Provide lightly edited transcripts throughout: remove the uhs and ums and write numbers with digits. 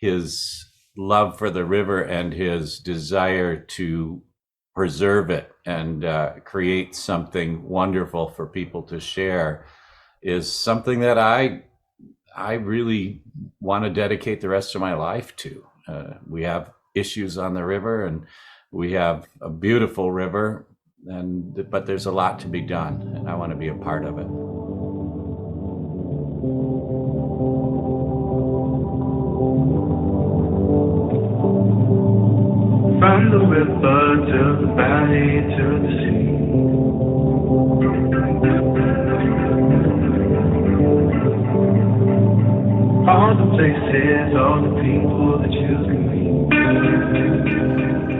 his love for the river and his desire to preserve it and create something wonderful for people to share is something that I really want to dedicate the rest of my life to. We have issues on the river, and we have a beautiful river, but there's a lot to be done, and I want to be a part of it. From the river to the valley to the sea, all the places, all the people that you can meet.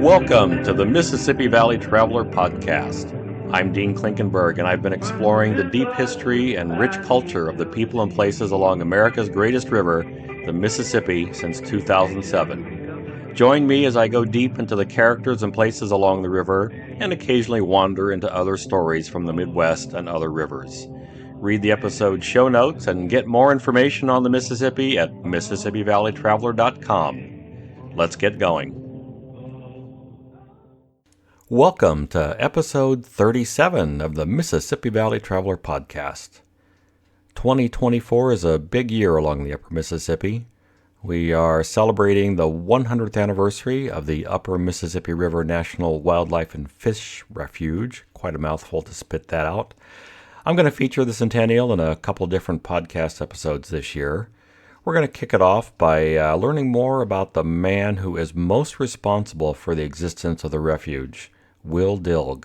Welcome to the Mississippi Valley Traveler Podcast. I'm Dean Klinkenberg, and I've been exploring the deep history and rich culture of the people and places along America's greatest river, the Mississippi, since 2007. Join me as I go deep into the characters and places along the river and occasionally wander into other stories from the Midwest and other rivers. Read the episode show notes and get more information on the Mississippi at MississippiValleyTraveler.com. Let's get going. Welcome to episode 37 of the Mississippi Valley Traveler Podcast. 2024 is a big year along the Upper Mississippi. We are celebrating the 100th anniversary of the Upper Mississippi River National Wildlife and Fish Refuge. Quite a mouthful to spit that out. I'm going to feature the centennial in a couple different podcast episodes this year. We're going to kick it off by learning more about the man who is most responsible for the existence of the refuge, Will Dilg.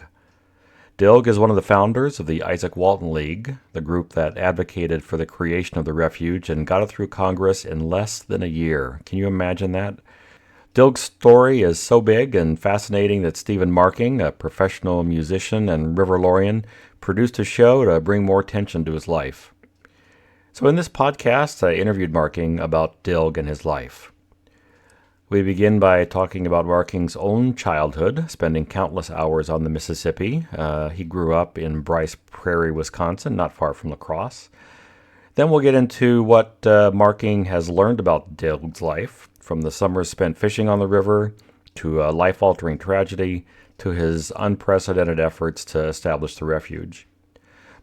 Dilg is one of the founders of the Izaak Walton League, the group that advocated for the creation of the refuge and got it through Congress in less than a year. Can you imagine that? Dilg's story is so big and fascinating that Stephen Marking, a professional musician and riverlorian, produced a show to bring more attention to his life. So in this podcast, I interviewed Marking about Dilg and his life. We begin by talking about Marking's own childhood, spending countless hours on the Mississippi. He grew up in Bryce Prairie, Wisconsin, not far from La Crosse. Then we'll get into what Marking has learned about Dilg's life, from the summers spent fishing on the river, to a life-altering tragedy, to his unprecedented efforts to establish the refuge.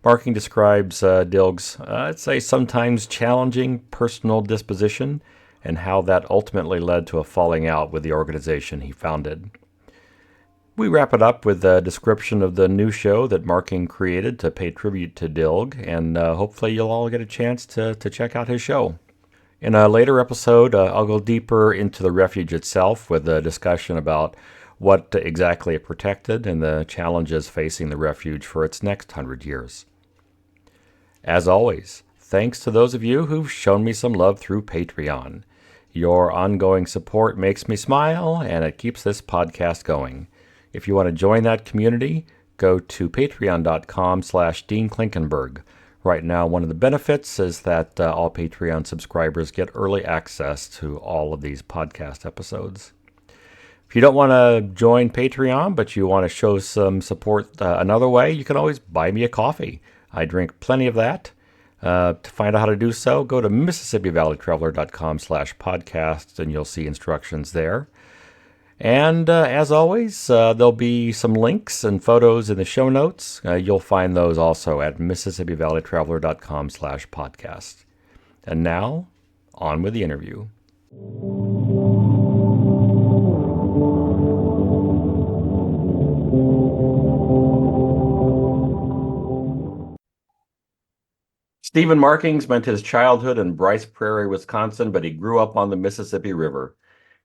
Marking describes Dilg's, I'd say, sometimes challenging personal disposition, and how that ultimately led to a falling out with the organization he founded. We wrap it up with a description of the new show that Marking created to pay tribute to Dilg, and hopefully you'll all get a chance to check out his show. In a later episode, I'll go deeper into the refuge itself with a discussion about what exactly it protected and the challenges facing the refuge for its next 100 years. As always, thanks to those of you who've shown me some love through Patreon. Your ongoing support makes me smile, and it keeps this podcast going. If you want to join that community, go to patreon.com/Dean Klinkenberg. Right now, one of the benefits is that all Patreon subscribers get early access to all of these podcast episodes. If you don't want to join Patreon, but you want to show some support another way, you can always buy me a coffee. I drink plenty of that. To find out how to do so, go to MississippiValleyTraveler.com/podcast, and you'll see instructions there. And as always, there'll be some links and photos in the show notes. You'll find those also at MississippiValleyTraveler.com/podcast. And now, on with the interview. Stephen Marking spent his childhood in Bryce Prairie, Wisconsin, but he grew up on the Mississippi River.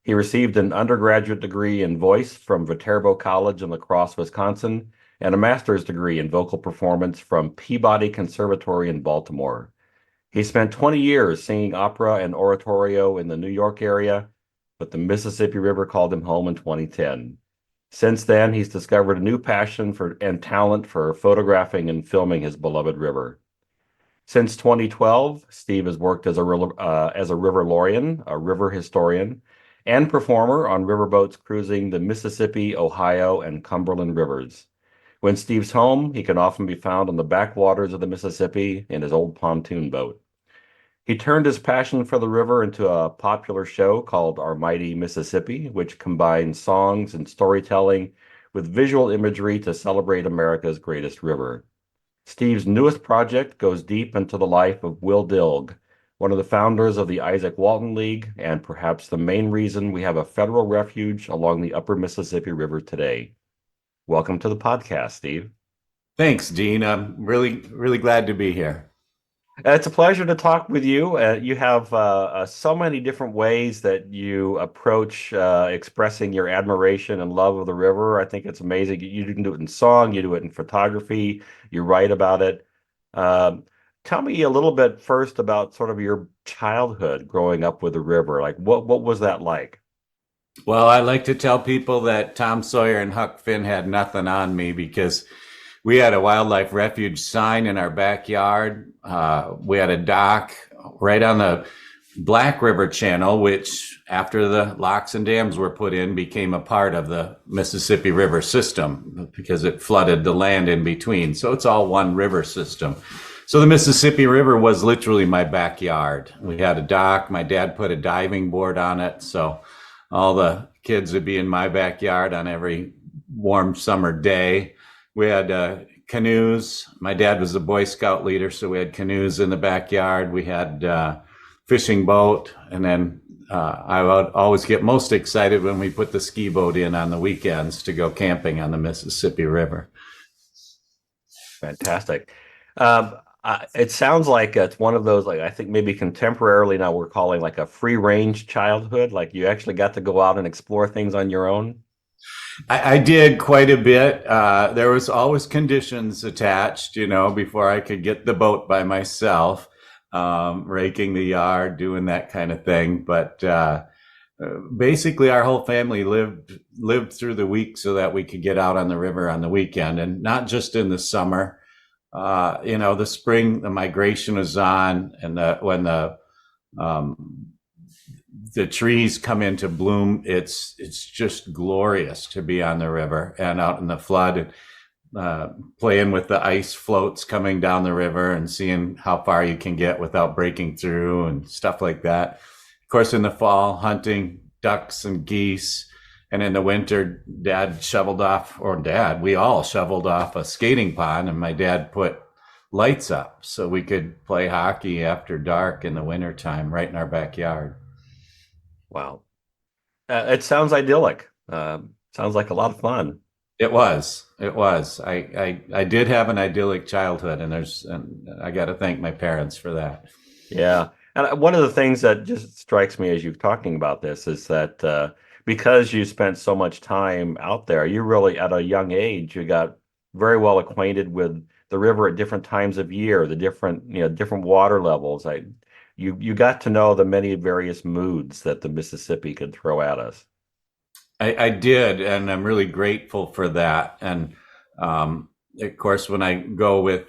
He received an undergraduate degree in voice from Viterbo College in La Crosse, Wisconsin, and a master's degree in vocal performance from Peabody Conservatory in Baltimore. He spent 20 years singing opera and oratorio in the New York area, but the Mississippi River called him home in 2010. Since then, he's discovered a new passion and talent for photographing and filming his beloved river. Since 2012, Steve has worked as a riverlorian, a river historian, and performer on riverboats cruising the Mississippi, Ohio, and Cumberland rivers. When Steve's home, he can often be found on the backwaters of the Mississippi in his old pontoon boat. He turned his passion for the river into a popular show called Our Mighty Mississippi, which combines songs and storytelling with visual imagery to celebrate America's greatest river. Steve's newest project goes deep into the life of Will Dilg, one of the founders of the Izaak Walton League, and perhaps the main reason we have a federal refuge along the upper Mississippi River today. Welcome to the podcast, Steve. Thanks, Dean. I'm really glad to be here. It's a pleasure to talk with you. You have so many different ways that you approach expressing your admiration and love of the river. I think it's amazing. You can do it in song, you do it in photography, you write about it. Um, Tell me a little bit first about sort of your childhood growing up with the river. Like, what was that like? Well, I like to tell people that Tom Sawyer and Huck Finn had nothing on me because we had a wildlife refuge sign in our backyard. We had a dock right on the Black River Channel, which after the locks and dams were put in became a part of the Mississippi River system because it flooded the land in between. So it's all one river system. So the Mississippi River was literally my backyard. We had a dock. My dad put a diving board on it. So all the kids would be in my backyard on every warm summer day. We had canoes. My dad was a Boy Scout leader, so we had canoes in the backyard. We had fishing boat, and then I would always get most excited when we put the ski boat in on the weekends to go camping on the Mississippi River. Fantastic. It sounds like it's one of those, like I think maybe contemporarily now we're calling like a free range childhood. Like you actually got to go out and explore things on your own. I did quite a bit. There was always conditions attached, before I could get the boat by myself, raking the yard, doing that kind of thing. But basically, our whole family lived through the week so that we could get out on the river on the weekend, and not just in the summer. The spring, the migration was on, and when the trees come into bloom, it's just glorious to be on the river and out in the flood, playing with the ice floats coming down the river and seeing how far you can get without breaking through and stuff like that. Of course, in the fall, hunting ducks and geese. And in the winter, we all shoveled off a skating pond, and my dad put lights up so we could play hockey after dark in the wintertime right in our backyard. Wow. It sounds idyllic. Sounds like a lot of fun. It was. I did have an idyllic childhood, and I got to thank my parents for that. Yeah. And one of the things that just strikes me as you're talking about this is that because you spent so much time out there, you really, at a young age, you got very well acquainted with the river at different times of year, the different water levels. You got to know the many various moods that the Mississippi could throw at us. I did, and I'm really grateful for that. And of course, when I go with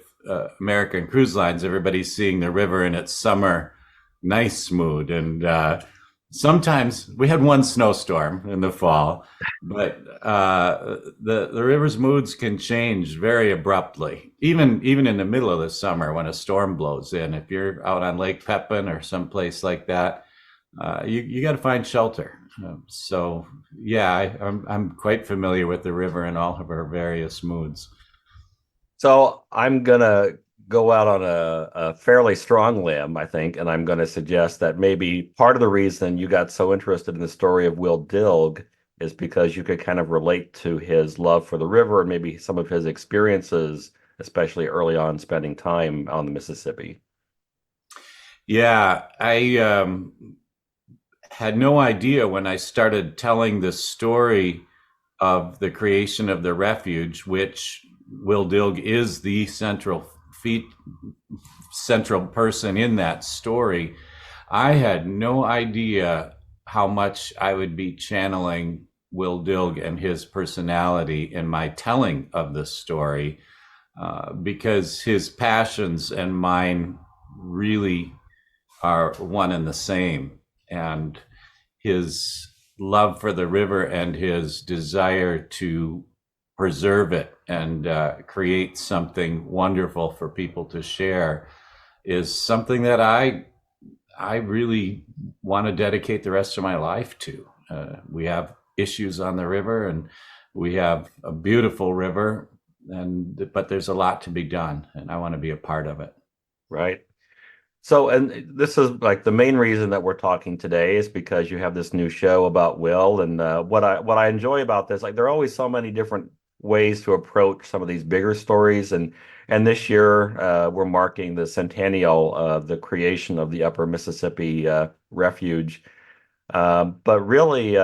American Cruise Lines, everybody's seeing the river in its summer nice mood. And sometimes we had one snowstorm in the fall, but the river's moods can change very abruptly, even in the middle of the summer when a storm blows in. If you're out on Lake Pepin or someplace like that, you got to find shelter. So yeah, I'm quite familiar with the river and all of her various moods. So I'm gonna go out on a fairly strong limb, I think, and I'm going to suggest that maybe part of the reason you got so interested in the story of Will Dilg is because you could kind of relate to his love for the river and maybe some of his experiences, especially early on spending time on the Mississippi. Yeah, I had no idea when I started telling the story of the creation of the refuge, which Will Dilg is the central person in that story. I had no idea how much I would be channeling Will Dilg and his personality in my telling of the story, because his passions and mine really are one and the same. And his love for the river and his desire to preserve it and create something wonderful for people to share is something that I I really want to dedicate the rest of my life to. We have issues on the river, and we have a beautiful river, and but there's a lot to be done, and I want to be a part of it. Right. So, and this is like the main reason that we're talking today is because you have this new show about Will, and what I enjoy about this, like there are always so many different ways to approach some of these bigger stories, and this year we're marking the centennial of the creation of the Upper Mississippi Refuge. But really,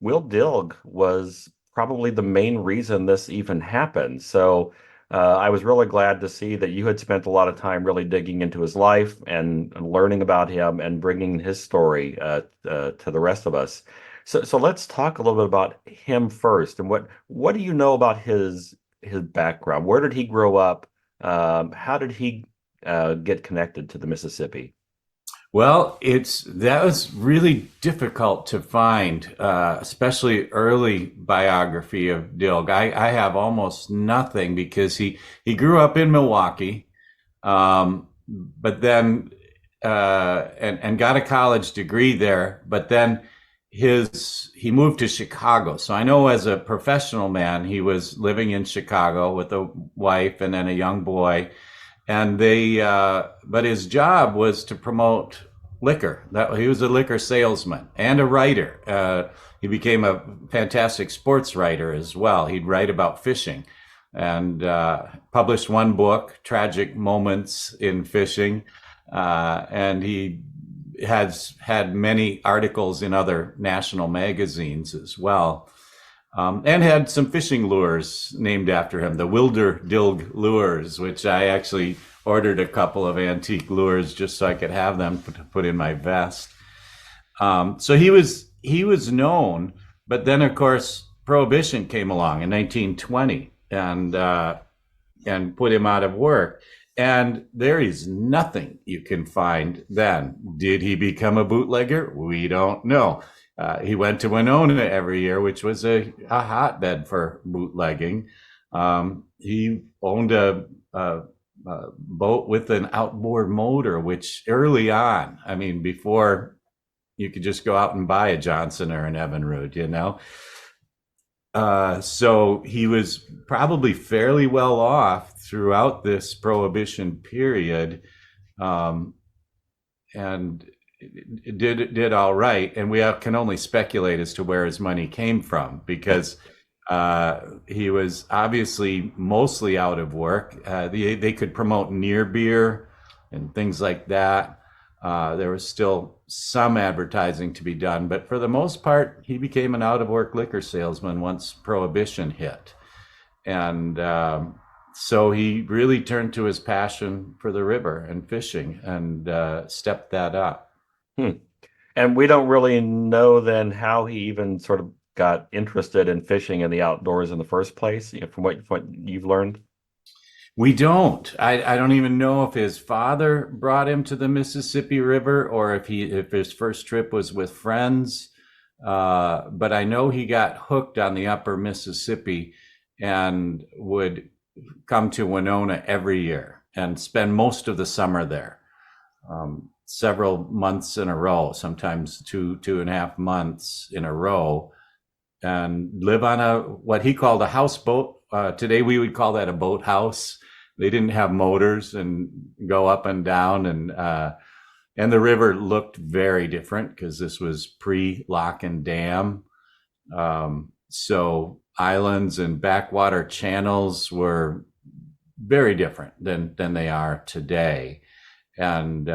Will Dilg was probably the main reason this even happened. So I was really glad to see that you had spent a lot of time really digging into his life and learning about him and bringing his story to the rest of us. So let's talk a little bit about him first. And what do you know about his background? Where did he grow up? How did he get connected to the Mississippi? Well, it's that was really difficult to find, especially early biography of Dilg. I have almost nothing because he grew up in Milwaukee, but then and got a college degree there. But then he moved to Chicago. So I know as a professional man, he was living in Chicago with a wife and then a young boy, and but his job was to promote liquor. That he was a liquor salesman and a writer. He became a fantastic sports writer as well. He'd write about fishing, and published one book, Tragic Moments in Fishing, and he has had many articles in other national magazines as well. And had some fishing lures named after him, the Wilder Dilg lures, which I actually ordered a couple of antique lures just so I could have them to put in my vest. So he was known, but then of course Prohibition came along in 1920 and put him out of work. And there is nothing you can find then. Did he become a bootlegger? We don't know. He went to Winona every year, which was a hotbed for bootlegging. He owned a boat with an outboard motor, which early on, I mean, before you could just go out and buy a Johnson or an Evinrude, you know. So he was probably fairly well off throughout this Prohibition period, and did all right. And we can only speculate as to where his money came from because he was obviously mostly out of work. They could promote near beer and things like that. There was still some advertising to be done, but for the most part, he became an out of work liquor salesman once Prohibition hit. And so he really turned to his passion for the river and fishing and stepped that up. Hmm. And we don't really know then how he even sort of got interested in fishing in the outdoors in the first place, you know, from what you've learned. We don't. I don't even know if his father brought him to the Mississippi River or if his first trip was with friends. But I know he got hooked on the upper Mississippi and would come to Winona every year and spend most of the summer there, several months in a row, sometimes 2.5 months in a row, and live on what he called a houseboat. Today we would call that a boathouse. They didn't have motors and go up and down, and the river looked very different because this was pre-lock and dam. So islands and backwater channels were very different than they are today, and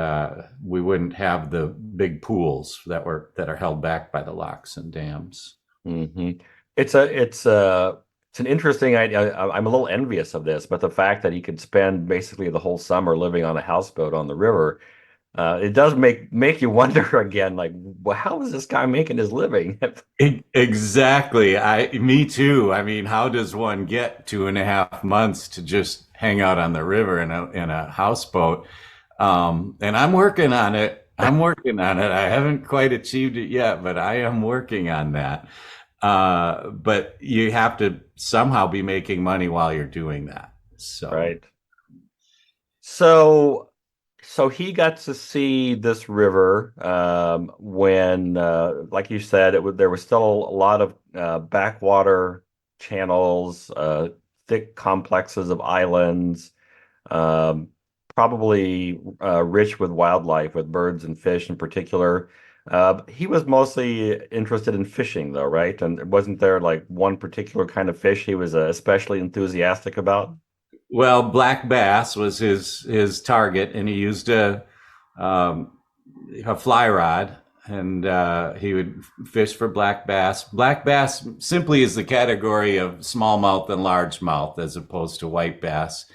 we wouldn't have the big pools that are held back by the locks and dams. Mm-hmm. It's an interesting idea. I'm a little envious of this, but the fact that he could spend basically the whole summer living on a houseboat on the river, it does make you wonder again, like, well, how is this guy making his living? Exactly. Me too. I mean, how does one get 2.5 months to just hang out on the river in a houseboat? And I'm working on it. I haven't quite achieved it yet, but I am working on that. But you have to somehow be making money while you're doing that. So, Right. So So he got to see this river when, like you said, there was still a lot of backwater channels, thick complexes of islands, um, probably rich with wildlife, with birds and fish in particular. He was mostly interested in fishing, though, right? And wasn't there like one particular kind of fish he was especially enthusiastic about? Well, black bass was his target, and he used um, a fly rod, and he would fish for black bass. Black bass simply is the category of smallmouth and largemouth, as opposed to white bass.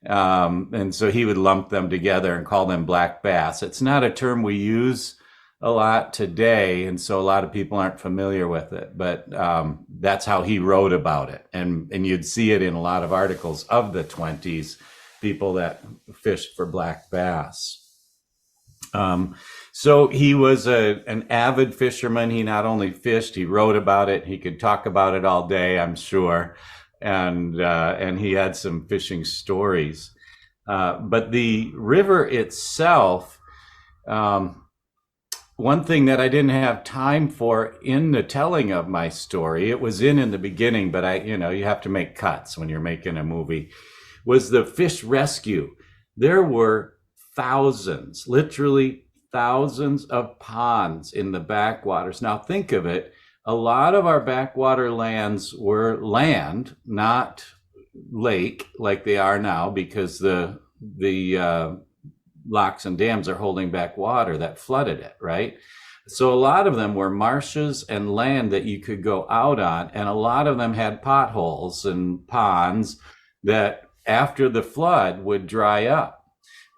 And so he would lump them together and call them black bass. It's not a term we use a lot today, and so a lot of people aren't familiar with it. But that's how he wrote about it, and you'd see it in a lot of articles of the 20s, people that fished for black bass. So he was an avid fisherman. He not only fished, he wrote about it. He could talk about it all day, I'm sure, and he had some fishing stories. But the river itself, one thing that I didn't have time for in the telling of my story, it was in the beginning, but you have to make cuts when you're making a movie, was the fish rescue. There were thousands, literally thousands of ponds in the backwaters. Now think of it. A lot of our backwater lands were land, not lake like they are now, because the locks and dams are holding back water that flooded it, right? So a lot of them were marshes and land that you could go out on, and a lot of them had potholes and ponds that after the flood would dry up.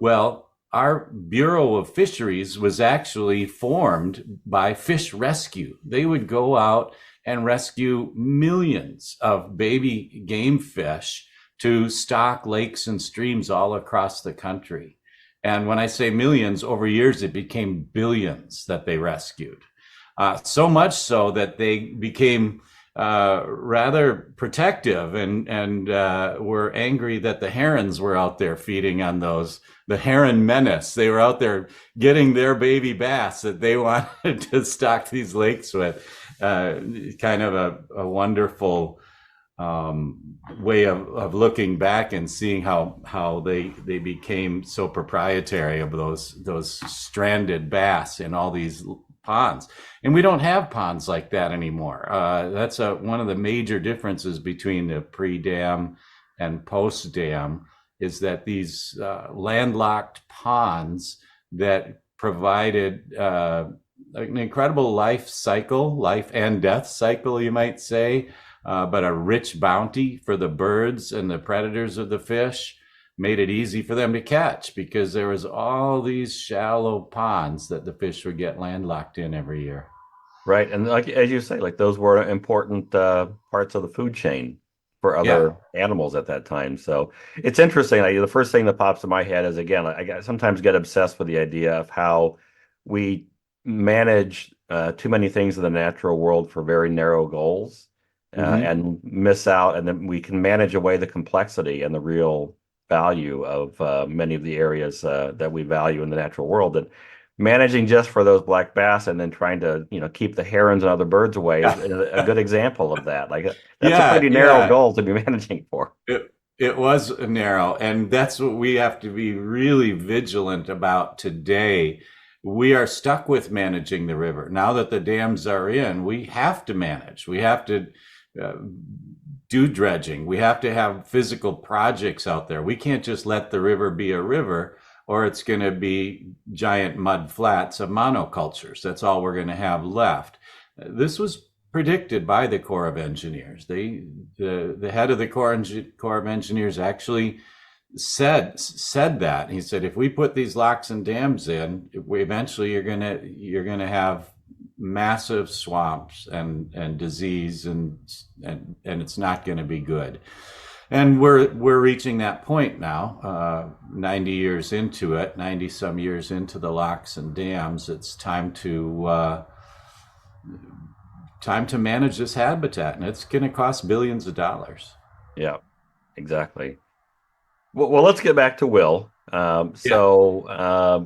Well, our Bureau of Fisheries was actually formed by fish rescue. They would go out and rescue millions of baby game fish to stock lakes and streams all across the country. And when I say millions, over years, it became billions that they rescued. So much so that they became rather protective and were angry that the herons were out there feeding on those. The heron menace. They were out there getting their baby bass that they wanted to stock these lakes with. Kind of a wonderful way of looking back and seeing how they became so proprietary of those stranded bass in all these ponds. And we don't have ponds like that anymore. That's one of the major differences between the pre-dam and post-dam, is that these landlocked ponds that provided an incredible life and death cycle, you might say, but a rich bounty for the birds and the predators of the fish, made it easy for them to catch, because there was all these shallow ponds that the fish would get landlocked in every year. Right. And like as you say, like those were important parts of the food chain for other animals at that time. So it's interesting. Like, the first thing that pops in my head is, again, sometimes get obsessed with the idea of how we manage too many things in the natural world for very narrow goals, and miss out. And then we can manage away the complexity and the real value of many of the areas that we value in the natural world. And managing just for those black bass and then trying to keep the herons and other birds away is a good example of that. Like, that's a pretty narrow goal to be managing for. It was narrow, and that's what we have to be really vigilant about today. We are stuck with managing the river. Now that the dams are in, we have to manage. We have to do dredging. We have to have physical projects out there. We can't just let the river be a river, or it's going to be giant mud flats of monocultures. That's all we're going to have left. This was predicted by the Corps of Engineers. The head of the Corps of Engineers actually said that. He said, if we put these locks and dams in, eventually you're gonna have massive swamps and disease, and it's not going to be good. And we're reaching that point now, 90 years into it, 90 some years into the locks and dams. It's time to manage this habitat, and it's going to cost billions of dollars. Yeah, exactly. Well, let's get back to Will. Yeah.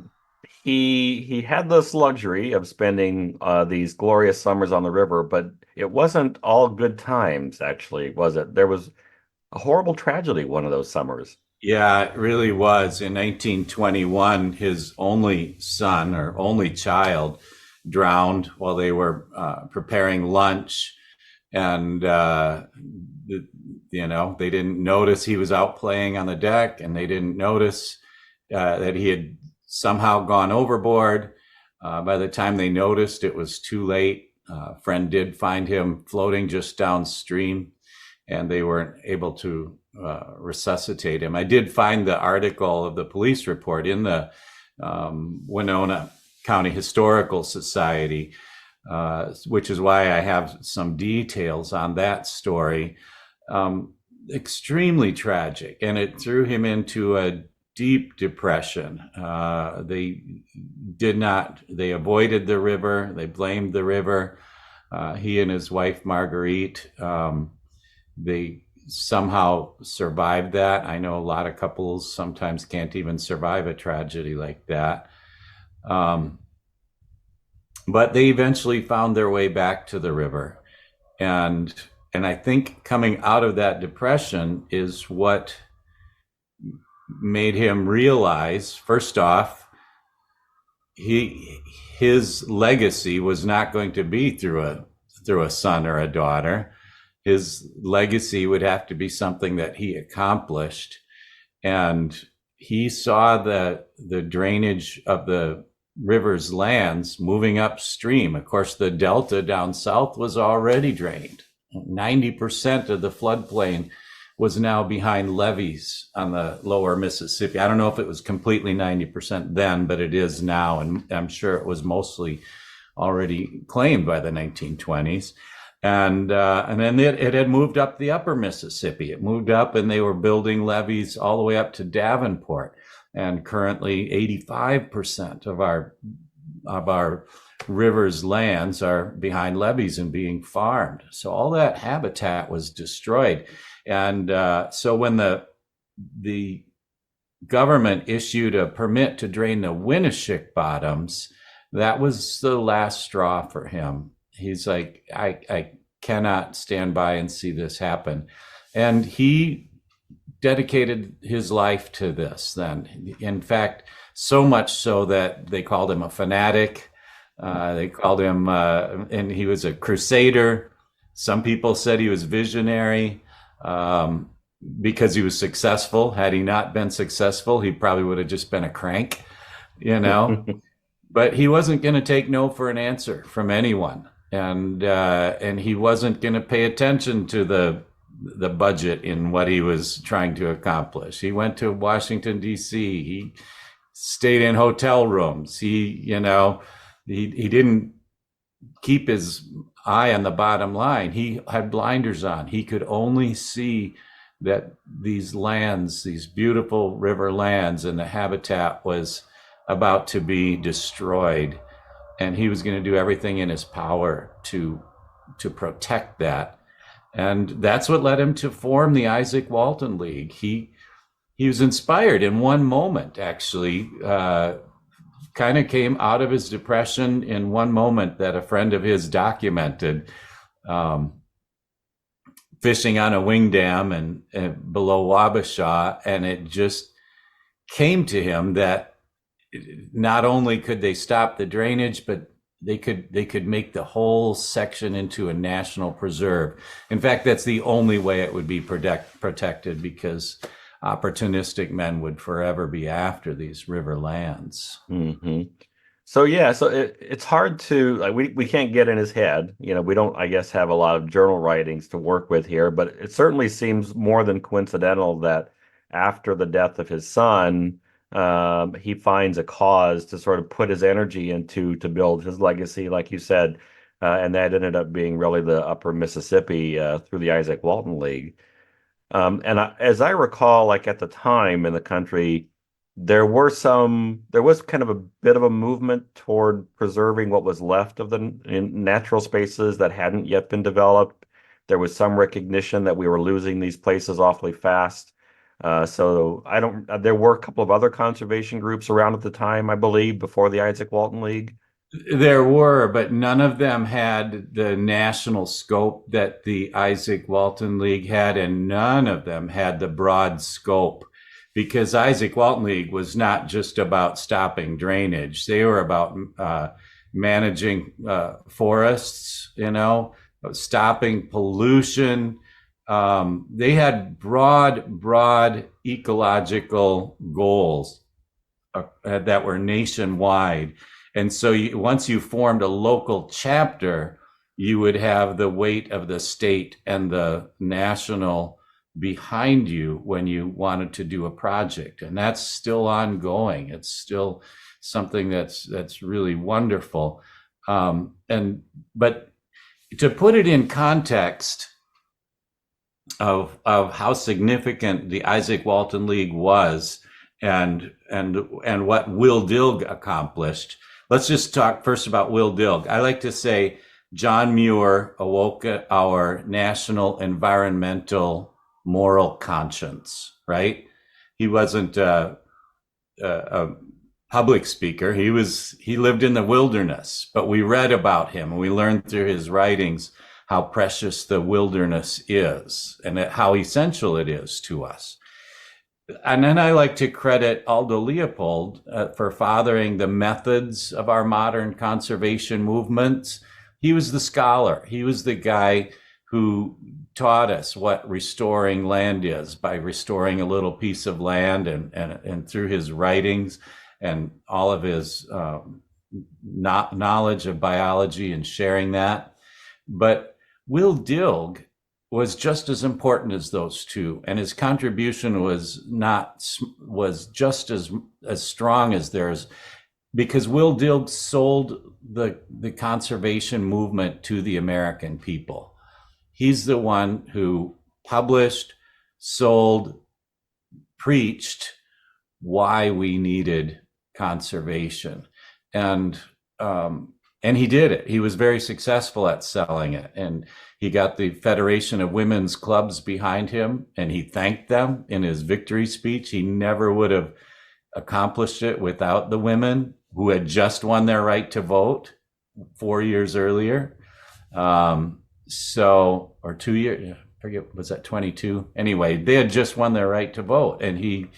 He had this luxury of spending these glorious summers on the river, but it wasn't all good times, actually, was it? There was a horrible tragedy one of those summers. Yeah, it really was. In 1921, his only son or only child drowned while they were preparing lunch. And, they didn't notice he was out playing on the deck, and they didn't notice that he had somehow gone overboard. By the time they noticed, it was too late. A friend did find him floating just downstream, and they weren't able to resuscitate him. I did find the article of the police report in the Winona County Historical Society, which is why I have some details on that story. Extremely tragic, and it threw him into a deep depression. They avoided the river, they blamed the river. He and his wife, Marguerite, they somehow survived that. I know a lot of couples sometimes can't even survive a tragedy like that. Um, but they eventually found their way back to the river. And and I think coming out of that depression is what made him realize, first off, he his legacy was not going to be through a son or a daughter. His legacy would have to be something that he accomplished, and he saw the drainage of the river's lands moving upstream. Of course, the delta down south was already drained. 90% of the floodplain was now behind levees on the lower Mississippi. I don't know if it was completely 90% then, but it is now, and I'm sure it was mostly already claimed by the 1920s. And then it had moved up the upper Mississippi. It moved up, and they were building levees all the way up to Davenport. And currently, 85% of our rivers' lands are behind levees and being farmed. So all that habitat was destroyed. And so when the government issued a permit to drain the Winneshiek Bottoms, that was the last straw for him. He's like, I cannot stand by and see this happen. And he dedicated his life to this then. In fact, so much so that they called him a fanatic. They called him, and he was a crusader. Some people said he was visionary because he was successful. Had he not been successful, he probably would have just been a crank, you know. But he wasn't going to take no for an answer from anyone, and he wasn't going to pay attention to the budget in what he was trying to accomplish. He went to Washington D.C. He stayed in hotel rooms. He didn't keep his eye on the bottom line. He had blinders on. He could only see that these lands, these beautiful river lands, and the habitat was about to be destroyed, and he was going to do everything in his power to protect that. And that's what led him to form the Izaak Walton League. He was inspired in one moment, actually. Kind of came out of his depression in one moment that a friend of his documented, fishing on a wing dam and below Wabasha, and it just came to him that not only could they stop the drainage, but they could make the whole section into a national preserve. In fact, that's the only way it would be protected, because opportunistic men would forever be after these river lands. hmm So yeah, so it's hard to like we can't get in his head. We don't, I guess, have a lot of journal writings to work with here, but it certainly seems more than coincidental that after the death of his son, he finds a cause to sort of put his energy into to build his legacy, like you said, and that ended up being really the Upper Mississippi through the Izaak Walton League. As I recall, like at the time in the country, there was kind of a bit of a movement toward preserving what was left of the natural spaces that hadn't yet been developed. There was some recognition that we were losing these places awfully fast. So I don't. There were a couple of other conservation groups around at the time, I believe, before the Izaak Walton League. There were, but none of them had the national scope that the Izaak Walton League had, and none of them had the broad scope because Izaak Walton League was not just about stopping drainage. They were about managing forests, stopping pollution. They had broad ecological goals that were nationwide. And so once you formed a local chapter, you would have the weight of the state and the national behind you when you wanted to do a project. And that's still ongoing. It's still something that's really wonderful. But to put it in context of how significant the Izaak Walton League was and what Will Dilg accomplished, let's just talk first about Will Dilg. I like to say John Muir awoke our national environmental moral conscience, right? He wasn't a public speaker. He lived in the wilderness, but we read about him and we learned through his writings how precious the wilderness is and how essential it is to us. And then I like to credit Aldo Leopold for fathering the methods of our modern conservation movements. He was the scholar. He was the guy who taught us what restoring land is by restoring a little piece of land, and through his writings and all of his knowledge of biology and sharing that. But Will Dilg was just as important as those two, and his contribution was just as strong as theirs, because Will Dilg sold the conservation movement to the American people. He's the one who published, sold, preached why we needed conservation, and he did it. He was very successful at selling it, and he got the Federation of Women's Clubs behind him, and he thanked them in his victory speech. He never would have accomplished it without the women who had just won their right to vote 4 years earlier. Or 2 years, I forget, was that 22? Anyway, they had just won their right to vote, and he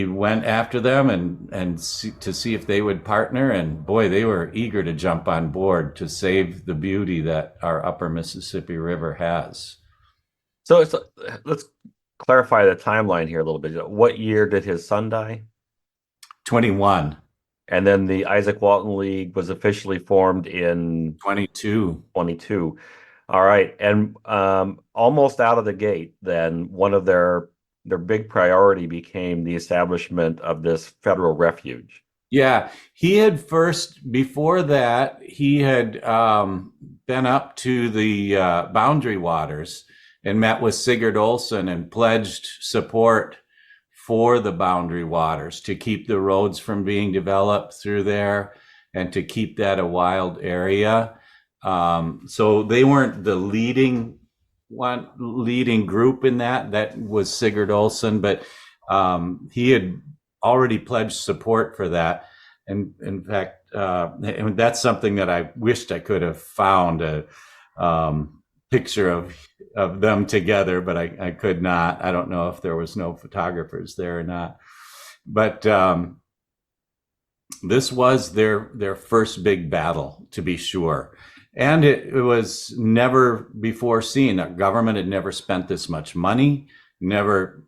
went after them and to see if they would partner, and boy, they were eager to jump on board to save the beauty that our upper Mississippi River has. So let's clarify the timeline here a little bit. What year did his son die? 21. And then the Izaak Walton League was officially formed in 22. All right. And almost out of the gate, then one of their big priority became the establishment of this federal refuge. Yeah, he had before that, he had been up to the Boundary Waters and met with Sigurd Olson and pledged support for the Boundary Waters to keep the roads from being developed through there and to keep that a wild area. So they weren't the leading group in that was Sigurd Olson, but he had already pledged support for that. And in fact, and that's something that I wished I could have found a picture of them together, but I could not. I don't know if there was no photographers there or not. But this was their first big battle, to be sure. And it was never before seen. The government had never spent this much money, never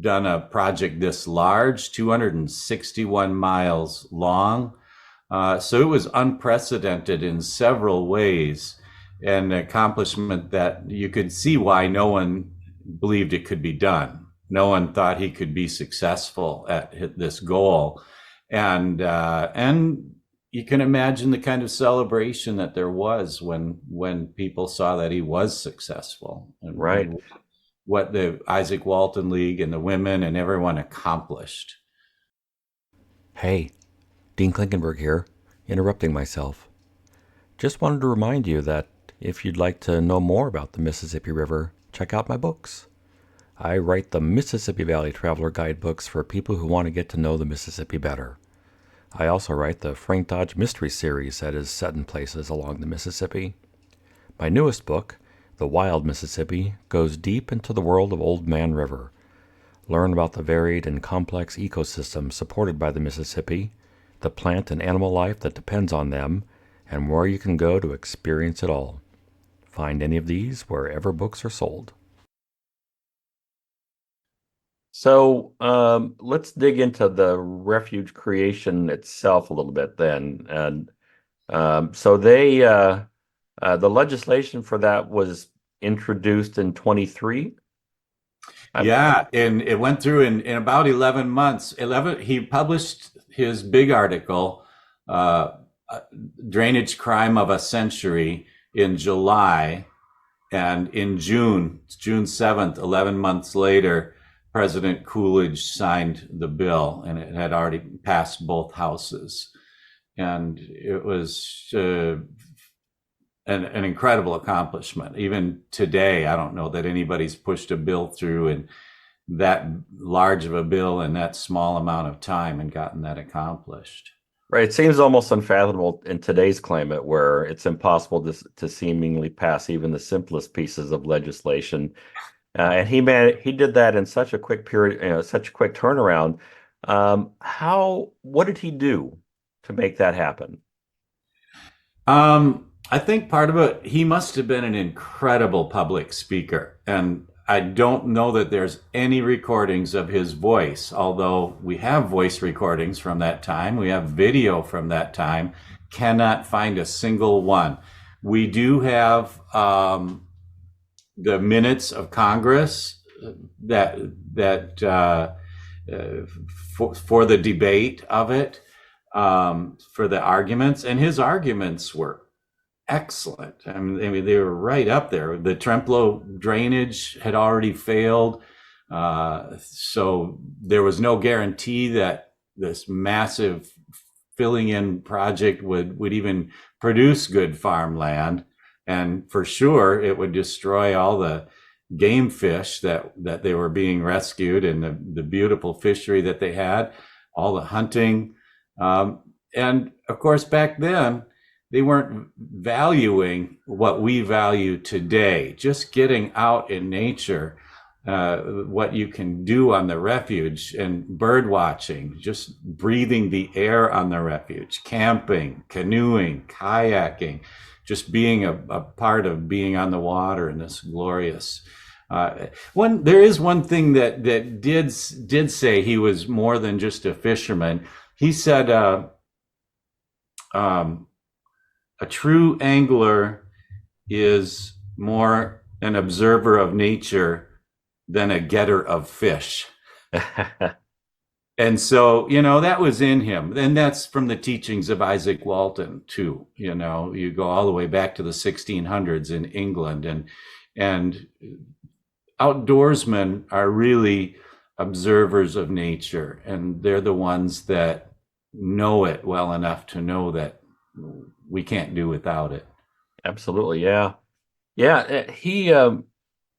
done a project this large, 261 miles long. So it was unprecedented in several ways, and an accomplishment that you could see why no one believed it could be done. No one thought he could be successful at this goal. And you can imagine the kind of celebration that there was when people saw that he was successful. And right. What the Izaak Walton League and the women and everyone accomplished. Hey, Dean Klinkenberg here, interrupting myself. Just wanted to remind you that if you'd like to know more about the Mississippi River, check out my books. I write the Mississippi Valley Traveler guidebooks for people who want to get to know the Mississippi better. I also write the Frank Dodge Mystery Series that is set in places along the Mississippi. My newest book, The Wild Mississippi, goes deep into the world of Old Man River. Learn about the varied and complex ecosystem supported by the Mississippi, the plant and animal life that depends on them, and where you can go to experience it all. Find any of these wherever books are sold. So let's dig into the refuge creation itself a little bit then. And so the legislation for that was introduced in 23. Yeah, and it went through in about 11 months. He published his big article, Drainage Crime of a Century, in July. And in June 7th, 11 months later, President Coolidge signed the bill, and it had already passed both houses. And it was an incredible accomplishment. Even today, I don't know that anybody's pushed a bill through in that large of a bill in that small amount of time and gotten that accomplished. Right. It seems almost unfathomable in today's climate where it's impossible to seemingly pass even the simplest pieces of legislation. And he did that in such a quick period, such a quick turnaround. What did he do to make that happen? I think part of it, he must have been an incredible public speaker. And I don't know that there's any recordings of his voice, although we have voice recordings from that time. We have video from that time. Cannot find a single one. We do have the minutes of Congress for the debate of it, for the arguments, and his arguments were excellent. I mean, they were right up there. The Trempealeau drainage had already failed, so there was no guarantee that this massive filling in project would even produce good farmland, and for sure it would destroy all the game fish that they were being rescued, and the beautiful fishery that they had, all the hunting, and of course back then they weren't valuing what we value today. Just getting out in nature, what you can do on the refuge, and bird watching, just breathing the air on the refuge, camping, canoeing, kayaking, just being a part of being on the water in this glorious. There is one thing that did say he was more than just a fisherman. He said, a true angler is more an observer of nature than a getter of fish. And so, that was in him. And that's from the teachings of Izaak Walton, too. You go all the way back to the 1600s in England. And outdoorsmen are really observers of nature. And they're the ones that know it well enough to know that we can't do without it. Absolutely. Yeah. Yeah.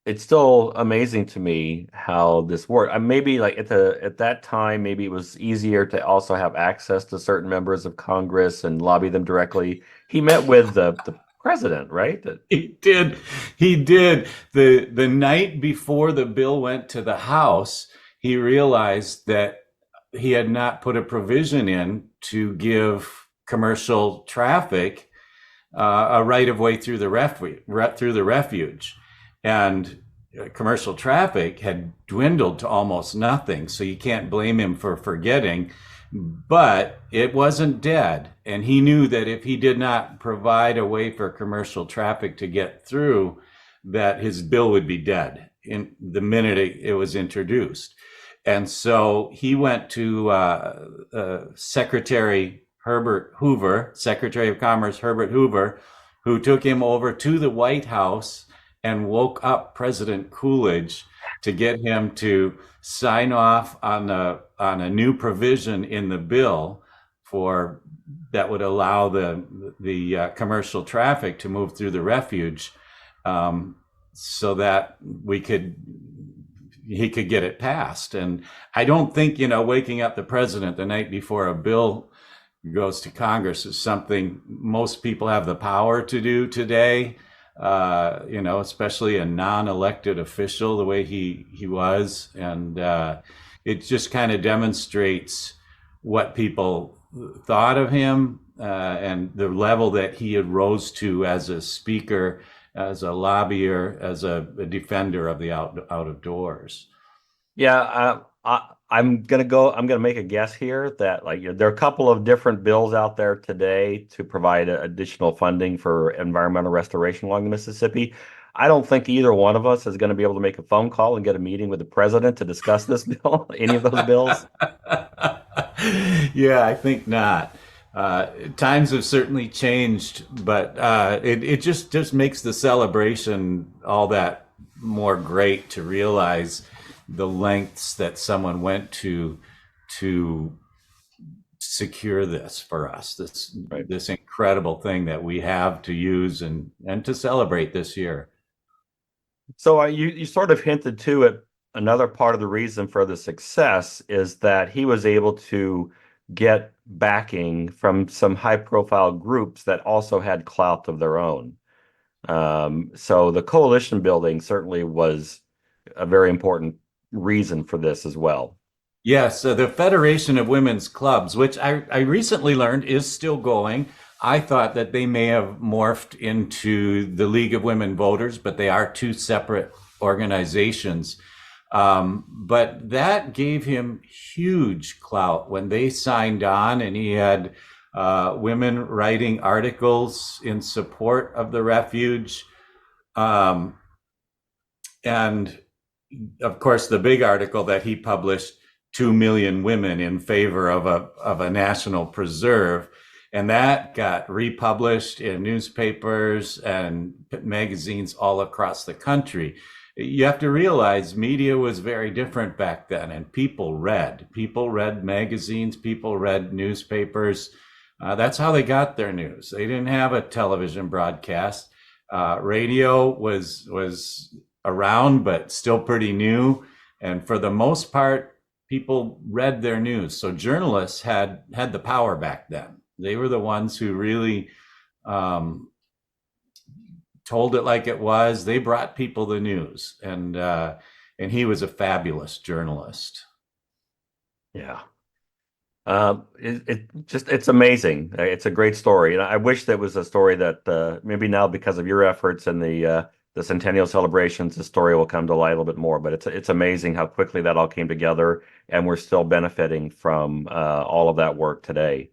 It's still amazing to me how this worked. Maybe like at that time, maybe it was easier to also have access to certain members of Congress and lobby them directly. He met with the president, right? He did. He did. The night before the bill went to the House, he realized that he had not put a provision in to give commercial traffic a right of way through the refuge, and commercial traffic had dwindled to almost nothing. So you can't blame him for forgetting, but it wasn't dead. And he knew that if he did not provide a way for commercial traffic to get through, that his bill would be dead in the minute it was introduced. And so he went to Secretary of Commerce Herbert Hoover, who took him over to the White House and woke up President Coolidge to get him to sign off on a new provision in the bill that would allow the commercial traffic to move through the refuge, so that we could he could get it passed. And I don't think, waking up the president the night before a bill goes to Congress is something most people have the power to do today. Especially a non-elected official the way he was, and it just kind of demonstrates what people thought of him, and the level that he had rose to as a speaker, as a lobbyer, as a defender of the out of doors. Yeah, I'm gonna make a guess here that there are a couple of different bills out there today to provide additional funding for environmental restoration along the Mississippi. I don't think either one of us is going to be able to make a phone call and get a meeting with the president to discuss this bill, any of those bills. Yeah, I think not. Times have certainly changed, but it just makes the celebration all that more great to realize the lengths that someone went to secure this for us, this incredible thing that we have to use and to celebrate this year. So you sort of hinted to it. Another part of the reason for the success is that he was able to get backing from some high-profile groups that also had clout of their own. So the coalition building certainly was a very important reason for this as well. Yes, so the Federation of Women's Clubs, which I recently learned is still going. I thought that they may have morphed into the League of Women Voters, but they are two separate organizations. But that gave him huge clout when they signed on, and he had women writing articles in support of the refuge. And of course, the big article that he published, 2 million women in favor of a national preserve. And that got republished in newspapers and magazines all across the country. You have to realize media was very different back then, and people read magazines, people read newspapers. That's how they got their news. They didn't have a television broadcast. Radio was around, but still pretty new. And for the most part, people read their news. So journalists had the power back then. They were the ones who really told it like it was. They brought people the news, and he was a fabulous journalist. Yeah. It's amazing. It's a great story, and I wish that was a story that maybe now, because of your efforts and the centennial celebrations, the story will come to light a little bit more. But it's amazing how quickly that all came together, and we're still benefiting from all of that work today.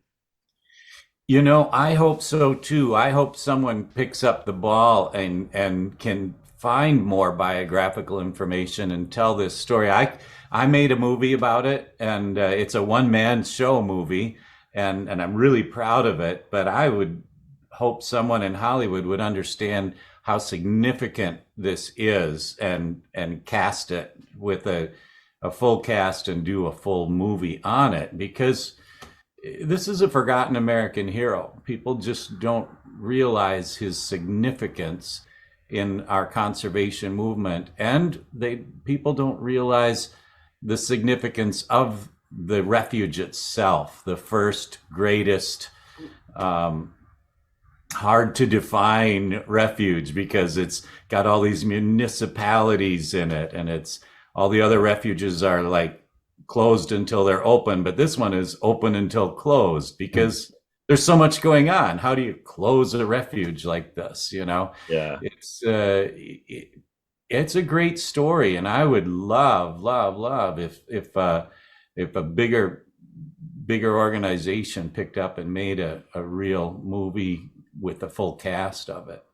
I hope so too. I hope someone picks up the ball and can find more biographical information and tell this story. I made a movie about it, and it's a one-man show movie, and I'm really proud of it. But I would hope someone in Hollywood would understand how significant this is, and cast it with a full cast and do a full movie on it, because this is a forgotten American hero. People just don't realize his significance in our conservation movement, and people don't realize the significance of the refuge itself, the first, greatest, hard to define refuge, because it's got all these municipalities in it, and it's all the other refuges are like closed until they're open, but this one is open until closed because there's so much going on. How do you close a refuge like this? Yeah. It's a great story, and I would love if a bigger organization picked up and made a real movie with a full cast of it.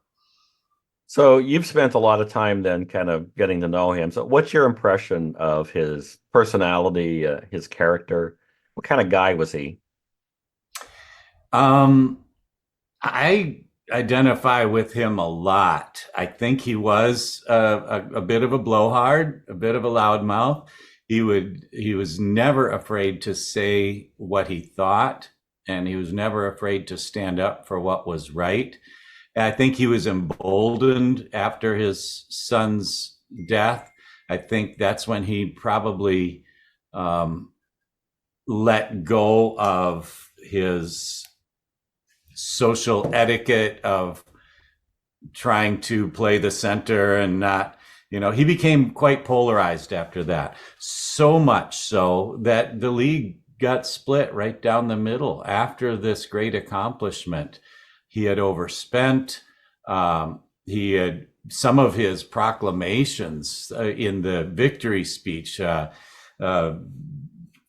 So you've spent a lot of time then kind of getting to know him. So what's your impression of his personality, his character? What kind of guy was he? I identify with him a lot. I think he was a bit of a blowhard, a bit of a loudmouth. He was never afraid to say what he thought, and he was never afraid to stand up for what was right. I think he was emboldened after his son's death I think that's when he probably um, let go of his social etiquette of trying to play the center and not, he became quite polarized after that. So much so that the league got split right down the middle after this great accomplishment. He had overspent. He had some of his proclamations in the victory speech.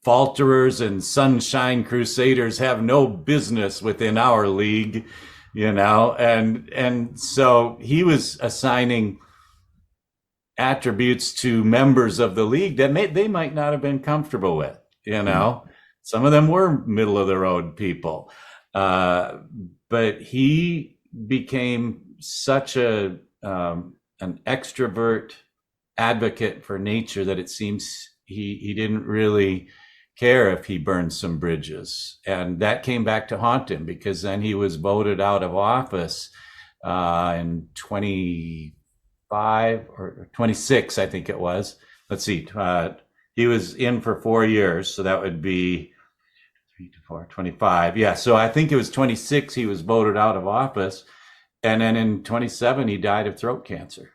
Falterers and sunshine crusaders have no business within our league, and so he was assigning attributes to members of the league that they might not have been comfortable with. Some of them were middle of the road people, but he became such an extrovert advocate for nature that it seems he didn't really care if he burned some bridges. And that came back to haunt him, because then he was voted out of office in 25 or 26, I think it was. Let's see. He was in for 4 years, so that would be 3 to 4, 25. Yeah, so I think it was 26 he was voted out of office. And then in 27, he died of throat cancer.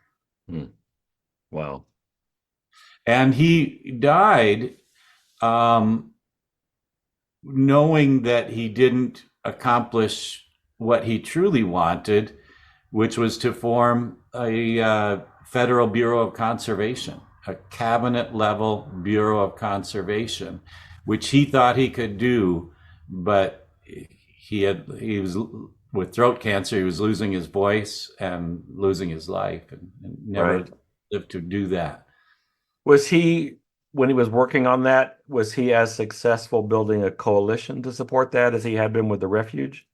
Wow. And he died knowing that he didn't accomplish what he truly wanted, which was to form a Federal Bureau of Conservation, a cabinet level Bureau of Conservation, which he thought he could do, but he was with throat cancer. He was losing his voice and losing his life, and never lived to do that. Was he, when he was working on that, was he as successful building a coalition to support that as he had been with the Refuge?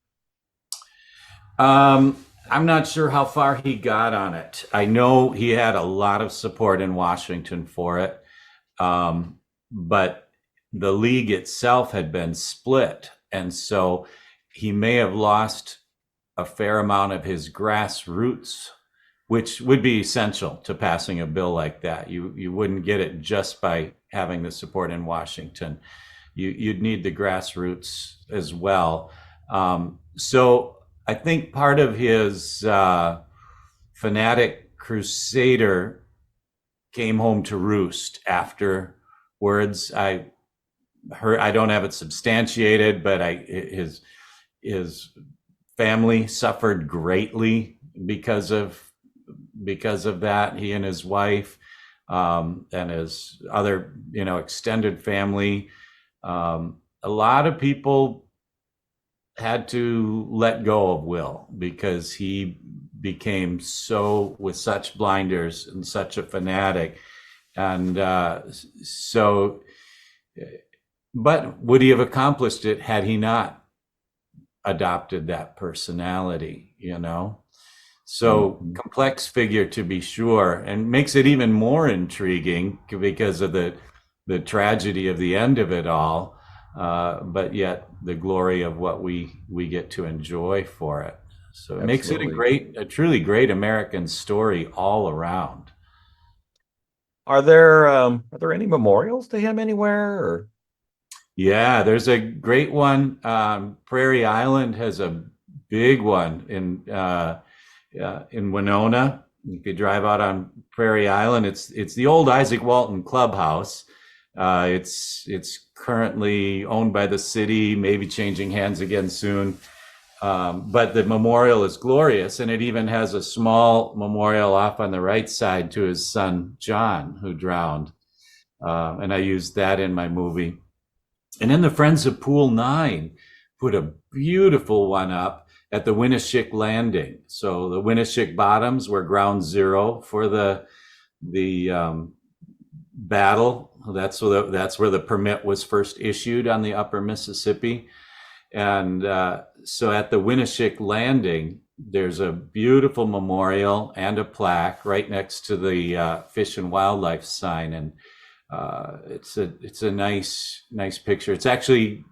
I'm not sure how far he got on it. I know he had a lot of support in Washington for it, but the league itself had been split, and so he may have lost a fair amount of his grassroots, which would be essential to passing a bill like that. You wouldn't get it just by having the support in Washington. You'd need the grassroots as well. So I think part of his fanatic crusader came home to roost afterwards. I don't have it substantiated, but his family suffered greatly because of that. He and his wife, and his other, extended family. A lot of people had to let go of Will because he became with such blinders and such a fanatic. And but would he have accomplished it had he not adopted that personality, So complex figure, to be sure, and makes it even more intriguing because of the tragedy of the end of it all, but yet the glory of what we get to enjoy for it. So it makes it a truly great American story all around. Are there any memorials to him anywhere? Or? Yeah, there's a great one. Prairie Island has a big one in Winona. You could drive out on Prairie Island. It's the old Izaak Walton Clubhouse. It's currently owned by the city, maybe changing hands again soon. But the memorial is glorious, and it even has a small memorial off on the right side to his son John, who drowned. And I used that in my movie. And then the Friends of Pool 9 put a beautiful one up at the Winneshiek Landing. So the Winneshiek Bottoms were ground zero for the battle. That's where the permit was first issued on the upper Mississippi. And so at the Winneshiek Landing, there's a beautiful memorial and a plaque right next to the Fish and Wildlife sign. And it's a nice picture. It's actually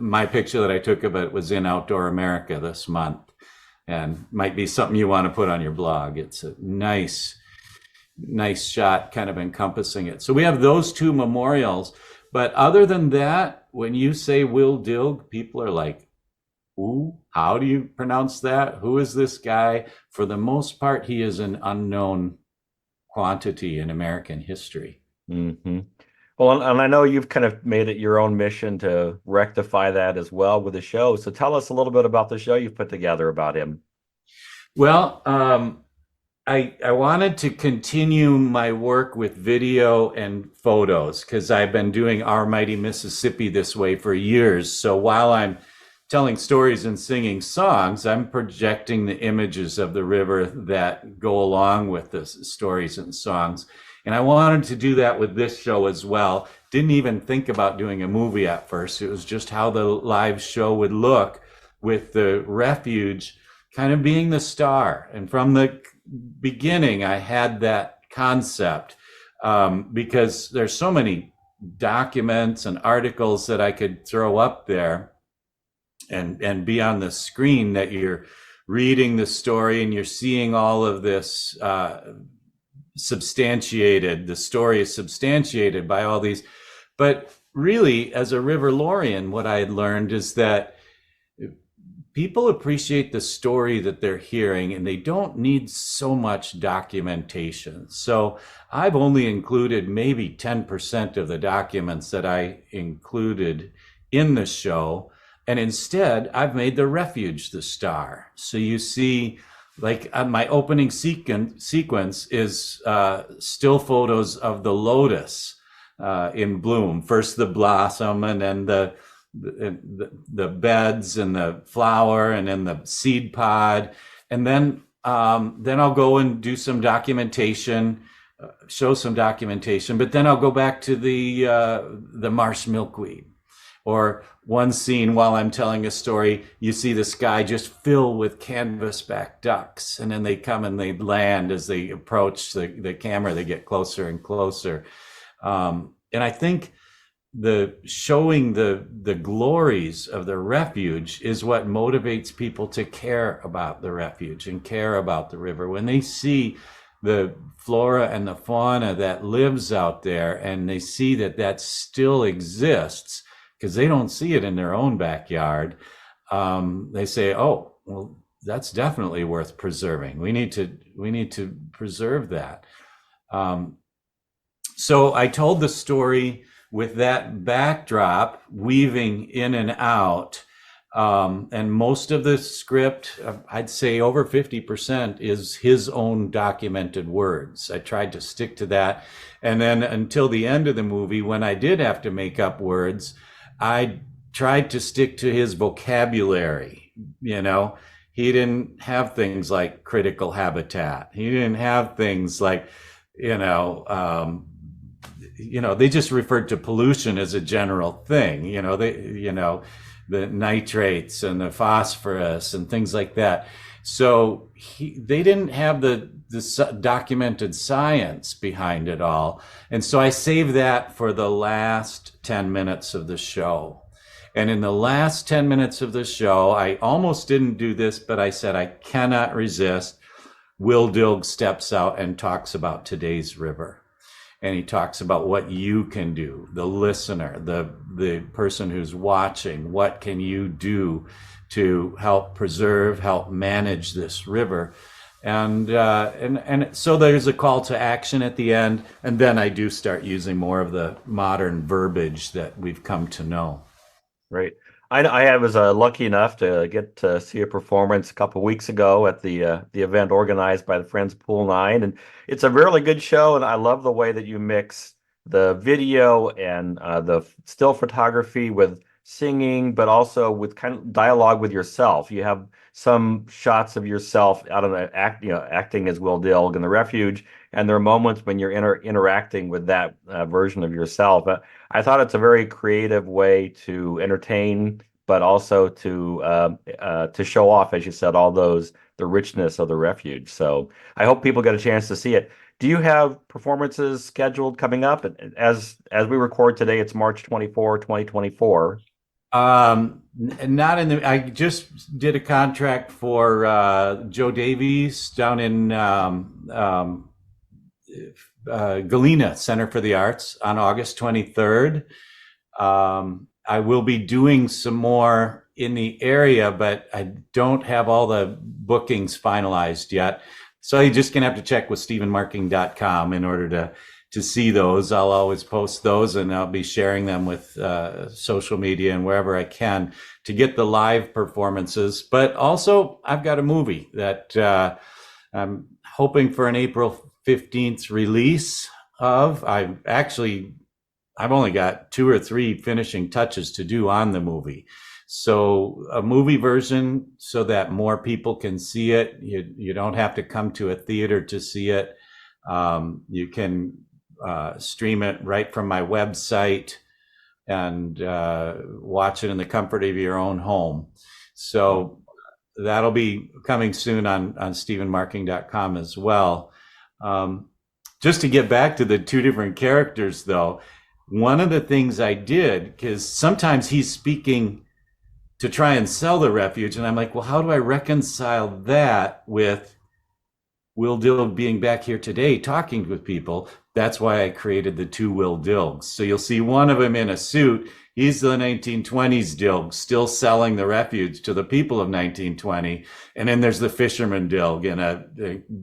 my picture that I took of it was in Outdoor America this month, and might be something you want to put on your blog. It's a nice nice shot kind of encompassing it. So we have those two memorials. But other than that, when you say Will Dilg, people are like, "Ooh, how do you pronounce that? Who is this guy?" For the most part, he is an unknown quantity in American history. Hmm. Well, and I know you've kind of made it your own mission to rectify that as well with the show. So tell us a little bit about the show you've put together about him. Well, I wanted to continue my work with video and photos because I've been doing Our Mighty Mississippi this way for years. So while I'm telling stories and singing songs, I'm projecting the images of the river that go along with the stories and songs. And I wanted to do that with this show as well. Didn't even think about doing a movie at first. It was just how the live show would look with the refuge kind of being the star. And from the beginning, I had that concept because there's so many documents and articles that I could throw up there and be on the screen that you're reading the story and you're seeing all of this substantiated. The story is substantiated by all these. But really, as a riverlorian, what I had learned is that people appreciate the story that they're hearing and they don't need so much documentation. So I've only included maybe 10% of the documents that I included in the show. And instead, I've made the refuge the star. So you see, like my opening sequence is still photos of the lotus in bloom. First the blossom, and then the beds and the flower, and then the seed pod, and then I'll go and do some documentation, show some documentation. But then I'll go back to the marsh milkweed. Or one scene while I'm telling a story, you see the sky just fill with canvasback ducks, and then they come and they land as they approach the camera. They get closer and closer, and I think the showing the glories of the refuge is what motivates people to care about the refuge and care about the river. When they see the flora and the fauna that lives out there, and they see that that still exists, because they don't see it in their own backyard, they say, "Oh, well, that's definitely worth preserving. We need to preserve that." So I told the story with that backdrop, weaving in and out, and most of the script, I'd say over 50%, is his own documented words. I tried to stick to that, and then until the end of the movie, when I did have to make up words, I tried to stick to his vocabulary. He didn't have things like critical habitat. He didn't have things like, they just referred to pollution as a general thing. The nitrates and the phosphorus and things like that. So they didn't have the documented science behind it all. And so I saved that for the last 10 minutes of the show. And in the last 10 minutes of the show, I almost didn't do this, but I said, I cannot resist. Will Dilg steps out and talks about today's river. And he talks about what you can do, the listener, the person who's watching. What can you do to help preserve, help manage this river? And so there's a call to action at the end, and then I do start using more of the modern verbiage that we've come to know. Right. I was lucky enough to get to see a performance a couple weeks ago at the event organized by the Friends Pool 9, and it's a really good show. And I love the way that you mix the video and the still photography with singing, but also with kind of dialogue with yourself. You have some shots of yourself out of the acting as Will Dilg in the Refuge, and there are moments when you're interacting with that version of yourself. I thought it's a very creative way to entertain, but also to show off, as you said, the richness of the Refuge. So I hope people get a chance to see it. Do you have performances scheduled coming up? As we record today, it's March 24, 2024. Not in the. I just did a contract for Joe Davies down in Galena Center for the Arts on August 23rd. I will be doing some more in the area, but I don't have all the bookings finalized yet. So you're just going to have to check with stephenmarking.com in order to see those. I'll always post those, and I'll be sharing them with social media and wherever I can to get the live performances. But also, I've got a movie that I'm hoping for an April 15th release of. I've only got 2 or 3 finishing touches to do on the movie. So a movie version so that more people can see it. You don't have to come to a theater to see it. You can stream it right from my website and watch it in the comfort of your own home. So that'll be coming soon on stephenmarking.com as well. Just to get back to the 2 different characters, though, one of the things I did, because sometimes he's speaking to try and sell the refuge, and I'm like, well, how do I reconcile that with Will Dilg being back here today talking with people? That's why I created the 2 Will Dilgs. So you'll see one of them in a suit. He's the 1920s Dilg, still selling the refuge to the people of 1920. And then there's the fisherman Dilg in a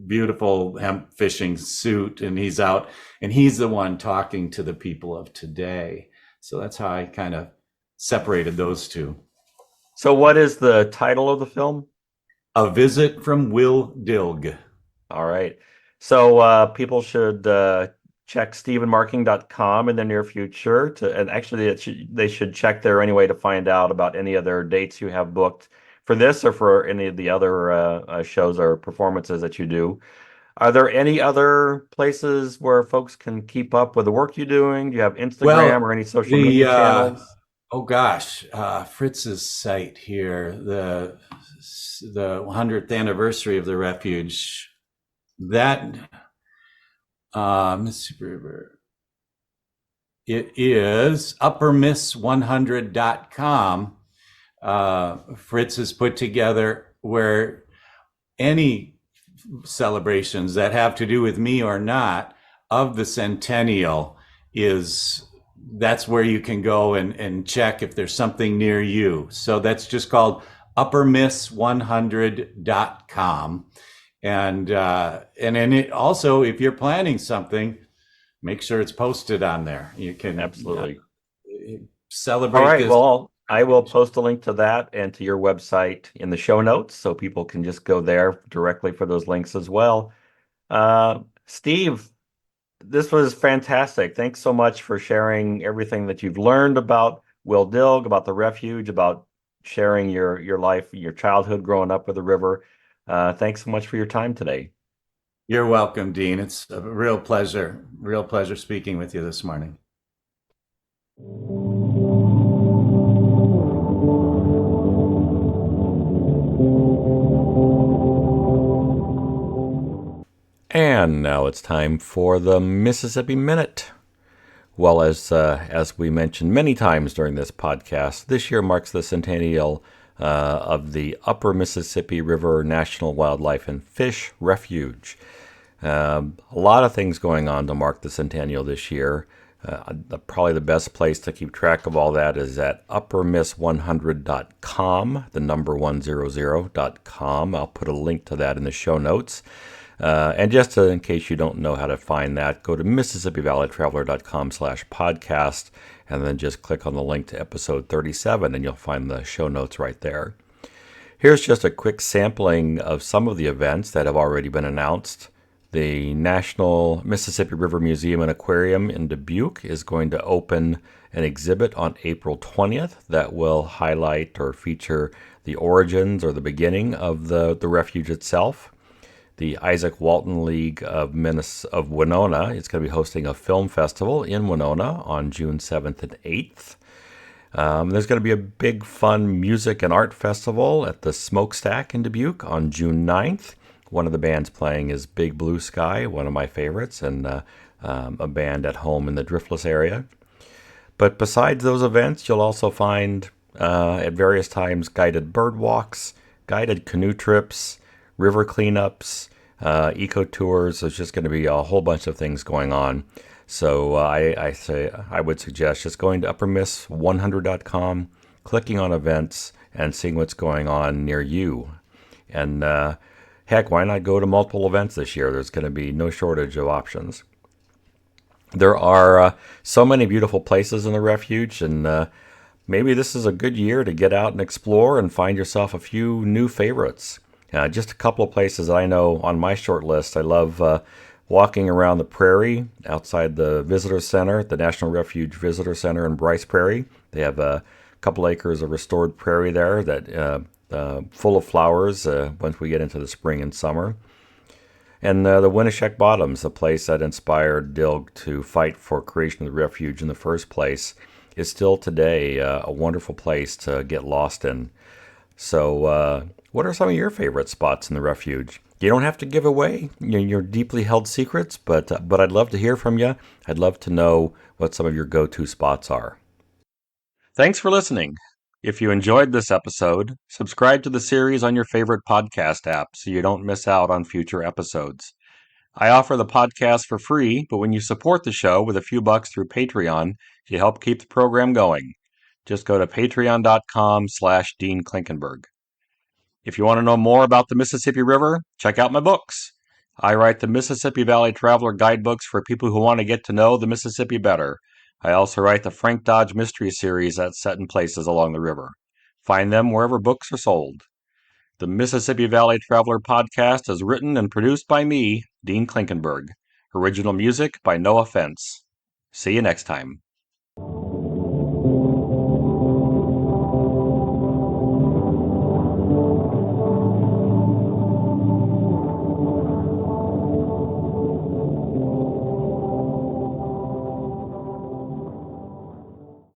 beautiful hemp fishing suit, and he's out, and he's the one talking to the people of today. So that's how I kind of separated those 2. So what is the title of the film? A Visit from Will Dilg. All right. So people should check stephenmarking.com in the near future and actually they should check there anyway to find out about any other dates you have booked for this or for any of the other shows or performances that you do. Are there any other places where folks can keep up with the work you're doing? Do you have Instagram or any social media channels? Fritz's site here, the 100th anniversary of the refuge, that Mississippi River, it is uppermiss100.com. Fritz has put together where any celebrations that have to do with me or not of the centennial that's where you can go and check if there's something near you. So that's just called uppermiss100.com. And then it also, if you're planning something, make sure it's posted on there. You can absolutely celebrate. All right. Well, I will post a link to that and to your website in the show notes, so people can just go there directly for those links as well. Steve, this was fantastic. Thanks so much for sharing everything that you've learned about Will Dilg, about the refuge, about sharing your life, your childhood growing up with the river. Thanks so much for your time today. You're welcome, Dean. It's a real pleasure speaking with you this morning. And now it's time for the Mississippi Minute. Well, as we mentioned many times during this podcast, this year marks the centennial of the Upper Mississippi River National Wildlife and Fish Refuge. A lot of things going on to mark the centennial this year. Probably the best place to keep track of all that is at uppermiss100.com, the number 100.com. I'll put a link to that in the show notes. And just in case you don't know how to find that, go to MississippiValleyTraveler.com/podcast, and then just click on the link to episode 37, and you'll find the show notes right there. Here's just a quick sampling of some of the events that have already been announced. The National Mississippi River Museum and Aquarium in Dubuque is going to open an exhibit on April 20th that will highlight or feature the origins or the beginning of the refuge itself. The Izaak Walton League of Winona is going to be hosting a film festival in Winona on June 7th and 8th. There's going to be a big fun music and art festival at the Smokestack in Dubuque on June 9th. One of the bands playing is Big Blue Sky, one of my favorites, and a band at home in the Driftless area. But besides those events, you'll also find at various times guided bird walks, guided canoe trips, river cleanups, eco tours. There's just going to be a whole bunch of things going on. So I would suggest just going to uppermiss100.com, clicking on events, and seeing what's going on near you. And heck, why not go to multiple events this year? There's going to be no shortage of options. There are so many beautiful places in the refuge, and maybe this is a good year to get out and explore and find yourself a few new favorites. Just a couple of places I know on my short list. I love walking around the prairie outside the visitor center, the National Refuge Visitor Center in Bryce Prairie. They have a couple acres of restored prairie there that full of flowers once we get into the spring and summer. And the Winneshiek Bottoms, the place that inspired Dilg to fight for creation of the refuge in the first place, is still today a wonderful place to get lost in. So what are some of your favorite spots in the refuge? You don't have to give away your deeply held secrets, but I'd love to hear from you. I'd love to know what some of your go-to spots are. Thanks for listening. If you enjoyed this episode, subscribe to the series on your favorite podcast app so you don't miss out on future episodes. I offer the podcast for free, but when you support the show with a few bucks through Patreon, you help keep the program going. Just go to patreon.com/Dean Klinkenberg. If you want to know more about the Mississippi River, check out my books. I write the Mississippi Valley Traveler guidebooks for people who want to get to know the Mississippi better. I also write the Frank Dodge Mystery Series that's set in places along the river. Find them wherever books are sold. The Mississippi Valley Traveler podcast is written and produced by me, Dean Klinkenberg. Original music by No Offense. See you next time.